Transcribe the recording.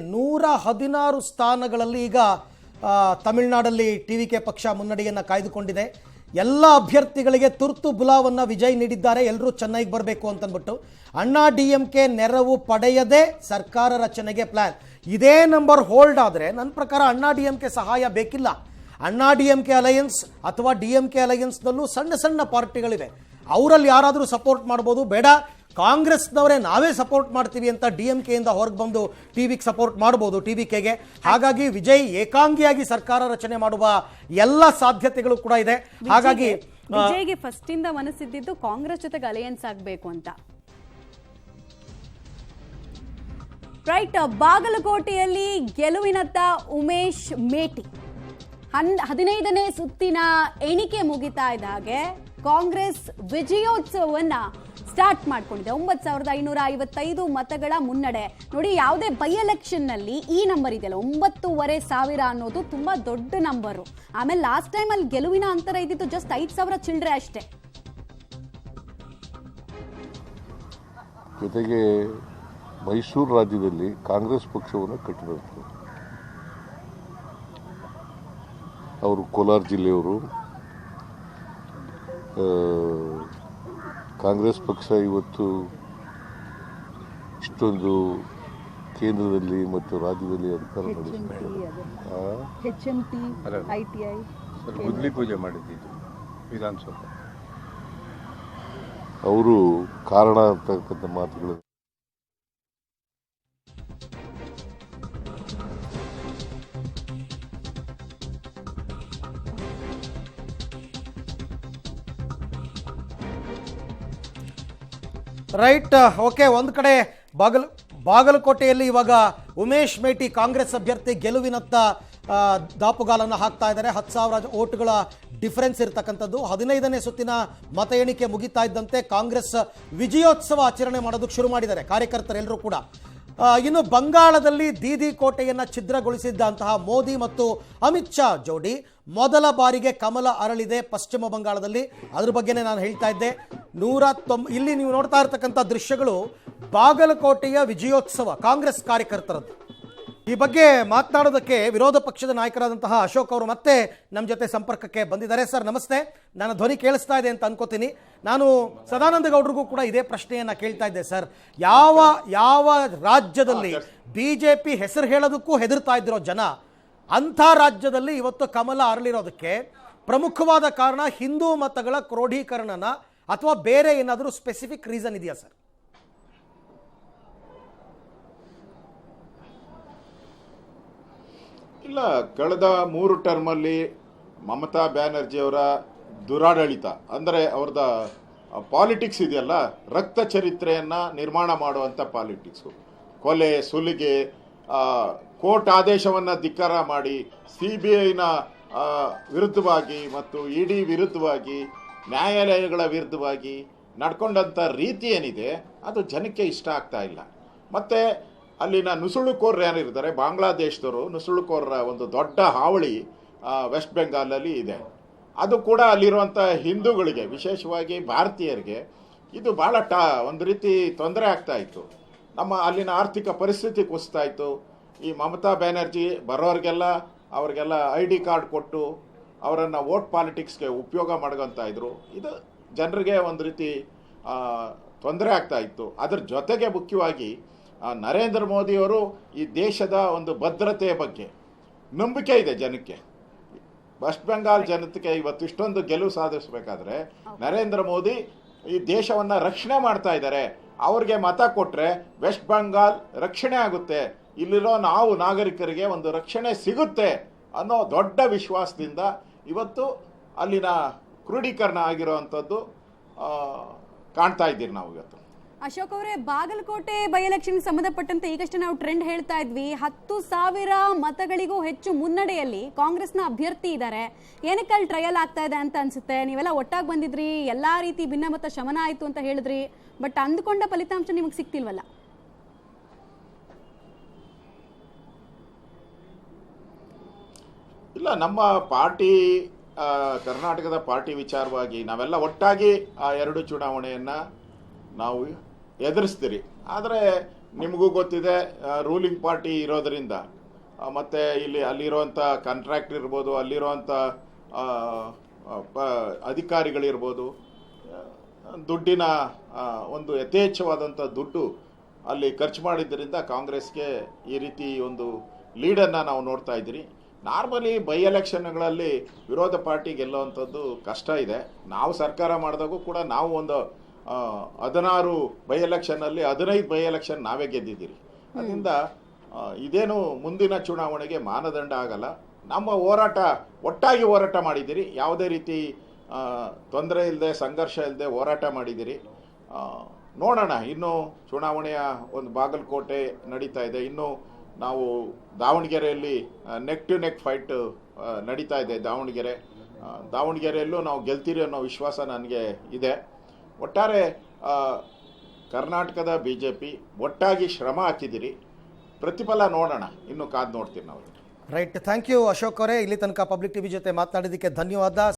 116 ಸ್ಥಾನಗಳಲ್ಲಿ ಈಗ ತಮಿಳುನಾಡಲ್ಲಿ ಟಿವಿಕೆ ಪಕ್ಷ ಮುನ್ನಡೆಯನ್ನು ಕಾಯ್ದುಕೊಂಡಿದೆ. ಎಲ್ಲ ಅಭ್ಯರ್ಥಿಗಳಿಗೆ ತುರ್ತು ಬುಲಾವನ್ನು ವಿಜಯ್ ನೀಡಿದ್ದಾರೆ. ಎಲ್ಲರೂ ಚೆನ್ನೈಗೆ ಬರಬೇಕು ಅಂತಂದ್ಬಿಟ್ಟು ಅಣ್ಣಾ ಡಿಎಂಕೆ ನೆರವು ಪಡೆಯದೆ ಸರ್ಕಾರ ರಚನೆಗೆ ಪ್ಲಾನ್. ಇದೇ ನಂಬರ್ ಹೋಲ್ಡ್ ಆದರೆ ನನ್ನ ಪ್ರಕಾರ ಅಣ್ಣಾ ಡಿಎಂಕೆ ಸಹಾಯ ಬೇಕಿಲ್ಲ. ಅಣ್ಣಾ ಡಿಎಂಕೆ ಅಲಯನ್ಸ್ ಅಥವಾ ಡಿಎಂಕೆ ಅಲಯನ್ಸ್ನಲ್ಲೂ ಸಣ್ಣ ಸಣ್ಣ ಪಾರ್ಟಿಗಳಿವೆ, ಅವರಲ್ಲಿ ಯಾರಾದರೂ ಸಪೋರ್ಟ್ ಮಾಡ್ಬೋದು. ಬೇಡ ಕಾಂಗ್ರೆಸ್ನವರೇ ನಾವೇ ಸಪೋರ್ಟ್ ಮಾಡ್ತೀವಿ ಅಂತ ಡಿಎಂಕೆಯಿಂದ ಹೊರಗೆ ಬಂದು ಟಿವಿಗೆ ಸಪೋರ್ಟ್ ಮಾಡ್ಬೋದು, ಟಿವಿಕೆಗೆ. ಹಾಗಾಗಿ ವಿಜಯ್ ಏಕಾಂಗಿಯಾಗಿ ಸರ್ಕಾರ ರಚನೆ ಮಾಡುವ ಎಲ್ಲ ಸಾಧ್ಯತೆಗಳು ಕೂಡ ಇದೆ. ಹಾಗಾಗಿ ವಿಜಯ್ಗೆ ಫಸ್ಟ್ ಇಂದ ಮನಸ್ಸಿದ್ದು ಕಾಂಗ್ರೆಸ್ ಜೊತೆಗೆ ಅಲಯನ್ಸ್ ಆಗಬೇಕು ಅಂತ. ರೈಟ್, ಬಾಗಲಕೋಟೆಯಲ್ಲಿ ಗೆಲುವಿನತ್ತ ಉಮೇಶ್ ಮೇಟಿ. 15ನೇ ಸುತ್ತಿನ ಎಣಿಕೆ ಮುಗಿತಾ ಇದ್ದ ಹಾಗೆ ಕಾಂಗ್ರೆಸ್ ವಿಜಯೋತ್ಸವವನ್ನ ಸ್ಟಾರ್ಟ್ ಮಾಡ್ಕೊಂಡಿದೆ. 9,555 ಮತಗಳ ಮುನ್ನಡೆ. ನೋಡಿ, ಯಾವುದೇ ಬೈ ಎಲೆಕ್ಷನ್ ನಲ್ಲಿ ಈ ನಂಬರ್ ಇದೆಯಲ್ಲ 9,500 ಅನ್ನೋದು ತುಂಬಾ ದೊಡ್ಡ ನಂಬರು. ಆಮೇಲೆ ಲಾಸ್ಟ್ ಟೈಮ್ ಅಲ್ಲಿ ಗೆಲುವಿನ ಅಂತರ ಇದ್ದಿದ್ದು ಜಸ್ಟ್ 5,000 ಚಿಲ್ಲರೆ ಅಷ್ಟೇ. ಜೊತೆಗೆ ಮೈಸೂರು ರಾಜ್ಯದಲ್ಲಿ ಕಾಂಗ್ರೆಸ್ ಪಕ್ಷವನ್ನು ಕಟ್ಟಿದಂಥದ್ದು ಅವರು. ಕೋಲಾರ ಜಿಲ್ಲೆಯವರು. ಕಾಂಗ್ರೆಸ್ ಪಕ್ಷ ಇವತ್ತು ಇಷ್ಟೊಂದು ಕೇಂದ್ರದಲ್ಲಿ ಮತ್ತು ರಾಜ್ಯದಲ್ಲಿ ಅಧಿಕಾರ ನಡೆಸ್ತಾರೆ. ಗುದ್ಲಿ ಪೂಜೆ ಮಾಡಿದ್ದು ವಿಧಾನಸಭೆ ಅವರು ಕಾರಣ ಅಂತಕ್ಕಂಥ ಮಾತುಗಳು. Right, okay. ಒಂದು ಕಡೆ ಬಾಗಲಕೋಟೆಯಲ್ಲಿ ಇವಾಗ ಉಮೇಶ್ ಮೇಟಿ ಕಾಂಗ್ರೆಸ್ ಅಭ್ಯರ್ಥಿ ಗೆಲುವಿನತ್ತ ದಾಪುಗಾಲನ್ನು ಹಾಕ್ತಾ ಇದ್ದಾರೆ. 10,000 ಓಟ್ಗಳ ಡಿಫರೆನ್ಸ್ ಇರತಕ್ಕಂಥದ್ದು. 15ನೇ ಸುತ್ತಿನ ಮತ ಎಣಿಕೆ ಮುಗಿತಾ ಇದ್ದಂತೆ ಕಾಂಗ್ರೆಸ್ ವಿಜಯೋತ್ಸವ ಆಚರಣೆ ಮಾಡೋದಕ್ಕೆ ಶುರು ಮಾಡಿದ್ದಾರೆ ಕಾರ್ಯಕರ್ತರೆಲ್ಲರೂ ಕೂಡ. ಇನ್ನು ಬಂಗಾಳದಲ್ಲಿ ದೀದಿ ಕೋಟೆಯನ್ನು ಛಿದ್ರಗೊಳಿಸಿದ್ದಂತಹ ಮೋದಿ ಮತ್ತು ಅಮಿತ್ ಶಾ ಜೋಡಿ ಮೊದಲ ಬಾರಿಗೆ ಕಮಲ ಅರಳಿದೆ ಪಶ್ಚಿಮ ಬಂಗಾಳದಲ್ಲಿ. ಅದ್ರ ಬಗ್ಗೆನೇ ನಾನು ಹೇಳ್ತಾ ಇದ್ದೆ. ಇಲ್ಲಿ ನೀವು ನೋಡ್ತಾ ಇರ್ತಕ್ಕಂಥ ದೃಶ್ಯಗಳು ಬಾಗಲಕೋಟೆಯ ವಿಜಯೋತ್ಸವ ಕಾಂಗ್ರೆಸ್ ಕಾರ್ಯಕರ್ತರದ್ದು. ಈ ಬಗ್ಗೆ ಮಾತನಾಡೋದಕ್ಕೆ ವಿರೋಧ ಪಕ್ಷದ ನಾಯಕರಾದಂತಹ ಅಶೋಕ್ ಅವರು ಮತ್ತೆ ನಮ್ಮ ಜೊತೆ ಸಂಪರ್ಕಕ್ಕೆ ಬಂದಿದ್ದಾರೆ. ಸರ್ ನಮಸ್ತೆ. ನನ್ನ ಧ್ವನಿ ಕೇಳಿಸ್ತಾ ಇದೆ ಅಂತ ಅನ್ಕೋತೀನಿ. ನಾನು ಸದಾನಂದ ಗೌಡ್ರಿಗೂ ಕೂಡ ಇದೇ ಪ್ರಶ್ನೆಯನ್ನ ಕೇಳ್ತಾ ಇದ್ದೆ. ಸರ್, ಯಾವ ರಾಜ್ಯದಲ್ಲಿ ಬಿಜೆಪಿ ಹೆಸರು ಹೇಳೋದಕ್ಕೂ ಹೆದರ್ತಾ ಇದ್ದಿರೋ ಜನ, ಅಂಥ ರಾಜ್ಯದಲ್ಲಿ ಇವತ್ತು ಕಮಲ ಅರಳಿರೋದಕ್ಕೆ ಪ್ರಮುಖವಾದ ಕಾರಣ ಹಿಂದೂ ಮತಗಳ ಕ್ರೋಢೀಕರಣನ ಅಥವಾ ಬೇರೆ ಏನಾದರೂ ಸ್ಪೆಸಿಫಿಕ್ ರೀಸನ್ ಇದೆಯಾ ಸರ್? ಇಲ್ಲ, ಕಳೆದ 3 ಟರ್ಮಲ್ಲಿ ಮಮತಾ ಬ್ಯಾನರ್ಜಿಯವರ ದುರಾಡಳಿತ ಅಂದರೆ ಅವ್ರದ ಪಾಲಿಟಿಕ್ಸ್ ಇದೆಯಲ್ಲ, ರಕ್ತ ಚರಿತ್ರೆಯನ್ನು ನಿರ್ಮಾಣ ಮಾಡುವಂಥ ಪಾಲಿಟಿಕ್ಸು, ಕೊಲೆ ಸುಲಿಗೆ, ಕೋರ್ಟ್ ಆದೇಶವನ್ನು ಧಿಕ್ಕಾರ ಮಾಡಿ CBIನ ವಿರುದ್ಧವಾಗಿ ಮತ್ತು ED ವಿರುದ್ಧವಾಗಿ ನ್ಯಾಯಾಲಯಗಳ ವಿರುದ್ಧವಾಗಿ ನಡ್ಕೊಂಡಂಥ ರೀತಿ ಏನಿದೆ ಅದು ಜನಕ್ಕೆ ಇಷ್ಟ ಆಗ್ತಾ ಇಲ್ಲ. ಮತ್ತು ಅಲ್ಲಿನ ನುಸುಳುಕೋರರು ಏನಿರ್ತಾರೆ, ಬಾಂಗ್ಲಾದೇಶದವರು ನುಸುಳುಕೋರರ ಒಂದು ದೊಡ್ಡ ಹಾವಳಿ ವೆಸ್ಟ್ ಬೆಂಗಾಲಲ್ಲಿ ಇದೆ. ಅದು ಕೂಡ ಅಲ್ಲಿರುವಂಥ ಹಿಂದೂಗಳಿಗೆ, ವಿಶೇಷವಾಗಿ ಭಾರತೀಯರಿಗೆ ಇದು ಭಾಳ ಒಂದು ರೀತಿ ತೊಂದರೆ ಆಗ್ತಾ ಇತ್ತು. ನಮ್ಮ ಅಲ್ಲಿನ ಆರ್ಥಿಕ ಪರಿಸ್ಥಿತಿ ಕುಸಿತಾ ಇತ್ತು. ಈ ಮಮತಾ ಬ್ಯಾನರ್ಜಿ ಬರೋರಿಗೆಲ್ಲ ಅವ್ರಿಗೆಲ್ಲ ID ಕಾರ್ಡ್ ಕೊಟ್ಟು ಅವರನ್ನು ವೋಟ್ ಪಾಲಿಟಿಕ್ಸ್ಗೆ ಉಪಯೋಗ ಮಾಡ್ಕೊತಾ ಇದ್ರು. ಇದು ಜನರಿಗೆ ಒಂದು ರೀತಿ ತೊಂದರೆ ಆಗ್ತಾ ಇತ್ತು. ಅದ್ರ ಜೊತೆಗೆ ಮುಖ್ಯವಾಗಿ ನರೇಂದ್ರ ಮೋದಿಯವರು ಈ ದೇಶದ ಒಂದು ಭದ್ರತೆಯ ಬಗ್ಗೆ ನಂಬಿಕೆ ಇದೆ ಜನಕ್ಕೆ. ವೆಸ್ಟ್ ಬೆಂಗಾಲ್ ಜನತೆಗೆ ಇವತ್ತು ಇಷ್ಟೊಂದು ಗೆಲುವು ಸಾಧಿಸಬೇಕಾದ್ರೆ ನರೇಂದ್ರ ಮೋದಿ ಈ ದೇಶವನ್ನು ರಕ್ಷಣೆ ಮಾಡ್ತಾ ಇದ್ದಾರೆ. ಅವ್ರಿಗೆ ಮತ ಕೊಟ್ಟರೆ ವೆಸ್ಟ್ ಬೆಂಗಾಲ್ ರಕ್ಷಣೆ ಆಗುತ್ತೆ, ಇಲ್ಲಿರೋ ನಾವು ನಾಗರಿಕರಿಗೆ ಒಂದು ರಕ್ಷಣೆ ಸಿಗುತ್ತೆ ಅನ್ನೋ ದೊಡ್ಡ ವಿಶ್ವಾಸದಿಂದ ಇವತ್ತು ಅಲ್ಲಿನ ಕ್ರೋಢೀಕರಣ ಆಗಿರೋವಂಥದ್ದು ಕಾಣ್ತಾ ಇದ್ದೀರಿ ನಾವು ಇವತ್ತು. ಅಶೋಕ್ ಅವರೇ, ಬಾಗಲಕೋಟೆ ಬೈ ಎಲೆಕ್ಷನ್ ಸಂಬಂಧಪಟ್ಟಂತೆ ಈಗಷ್ಟೇ ನಾವು ಟ್ರೆಂಡ್ ಹೇಳ್ತಾ ಇದ್ವಿ. 10,000 ಮತಗಳಿಗೂ ಹೆಚ್ಚು ಮುನ್ನಡೆಯಲ್ಲಿ ಕಾಂಗ್ರೆಸ್ನ ಅಭ್ಯರ್ಥಿ ಇದ್ದಾರೆ. ಏನಕ್ಕೆ ಅಲ್ಲಿ ಟ್ರಯಲ್ ಆಗ್ತಾ ಇದೆ ಅಂತ ಅನ್ಸುತ್ತೆ? ನೀವೆಲ್ಲ ಒಟ್ಟಾಗಿ ಬಂದಿದ್ರಿ, ಎಲ್ಲಾ ರೀತಿ ಭಿನ್ನಮತ ಶಮನ ಆಯ್ತು ಅಂತ ಹೇಳಿದ್ರಿ, ಬಟ್ ಅಂದುಕೊಂಡ ಫಲಿತಾಂಶ ನಿಮಗೆ ಸಿಕ್ತಿಲ್ವಲ್ಲ? ಇಲ್ಲ, ನಮ್ಮ ಪಾರ್ಟಿ ಕರ್ನಾಟಕದ ಪಾರ್ಟಿ ವಿಚಾರವಾಗಿ ನಾವೆಲ್ಲ ಒಟ್ಟಾಗಿ ಆ 2 ಚುನಾವಣೆಯನ್ನು ನಾವು ಎದುರಿಸ್ತೀರಿ. ಆದರೆ ನಿಮಗೂ ಗೊತ್ತಿದೆ, ರೂಲಿಂಗ್ ಪಾರ್ಟಿ ಇರೋದರಿಂದ ಮತ್ತು ಅಲ್ಲಿರುವಂಥ ಕಾಂಟ್ರಾಕ್ಟ್ ಇರ್ಬೋದು, ಅಲ್ಲಿರುವಂಥ ಅಧಿಕಾರಿಗಳಿರ್ಬೋದು, ದುಡ್ಡಿನ ಒಂದು ಯಥೇಚ್ಛವಾದಂಥ ದುಡ್ಡು ಅಲ್ಲಿ ಖರ್ಚು ಮಾಡಿದ್ದರಿಂದ ಕಾಂಗ್ರೆಸ್ಗೆ ಈ ರೀತಿ ಒಂದು ಲೀಡನ್ನು ನಾವು ನೋಡ್ತಾ ಇದ್ದೀರಿ. ನಾರ್ಮಲಿ ಬೈ ಎಲೆಕ್ಷನ್ಗಳಲ್ಲಿ ವಿರೋಧ ಪಾರ್ಟಿ ಗೆಲ್ಲುವಂಥದ್ದು ಕಷ್ಟ ಇದೆ. ನಾವು ಸರ್ಕಾರ ಮಾಡಿದಾಗೂ ಕೂಡ ನಾವು ಒಂದು 16 ಬೈ ಎಲೆಕ್ಷನ್ನಲ್ಲಿ 15 ಬೈ ಎಲೆಕ್ಷನ್ ನಾವೇ ಗೆದ್ದಿದ್ದೀರಿ. ಅದರಿಂದ ಇದೇನು ಮುಂದಿನ ಚುನಾವಣೆಗೆ ಮಾನದಂಡ ಆಗಲ್ಲ. ನಮ್ಮ ಹೋರಾಟ ಒಟ್ಟಾಗಿ ಹೋರಾಟ ಮಾಡಿದ್ದೀರಿ, ಯಾವುದೇ ರೀತಿ ತೊಂದರೆ ಇಲ್ಲದೆ ಸಂಘರ್ಷ ಇಲ್ಲದೆ ಹೋರಾಟ ಮಾಡಿದ್ದೀರಿ. ನೋಡೋಣ, ಇನ್ನು ಚುನಾವಣೆಯ ಒಂದು ಬಾಗಲಕೋಟೆ ನಡೀತಾ ಇದೆ, ಇನ್ನು ನಾವು ದಾವಣಗೆರೆಯಲ್ಲಿ ನೆಕ್ ಟು ನೆಕ್ ಫೈಟ್ ನಡೀತಾ ಇದೆ. ದಾವಣಗೆರೆಯಲ್ಲೂ ನಾವು ಗೆಲ್ತೀರಿ ಅನ್ನೋ ವಿಶ್ವಾಸ ನನಗೆ ಇದೆ. ಒಟ್ಟಾರೆ ಕರ್ನಾಟಕದ BJP ಒಟ್ಟಾಗಿ ಶ್ರಮ ಹಾಕಿದ್ದೀರಿ, ಪ್ರತಿಫಲ ನೋಡೋಣ, ಇನ್ನು ಕಾದು ನೋಡ್ತೀವಿ ನಾವು. ರೈಟ್, ಥ್ಯಾಂಕ್ ಯು ಅಶೋಕ್ ಅವರೇ. ಇಲ್ಲಿ ತನಕ ಪಬ್ಲಿಕ್ ಟಿವಿ ಜೊತೆ ಮಾತನಾಡಿದ್ದಕ್ಕೆ ಧನ್ಯವಾದ.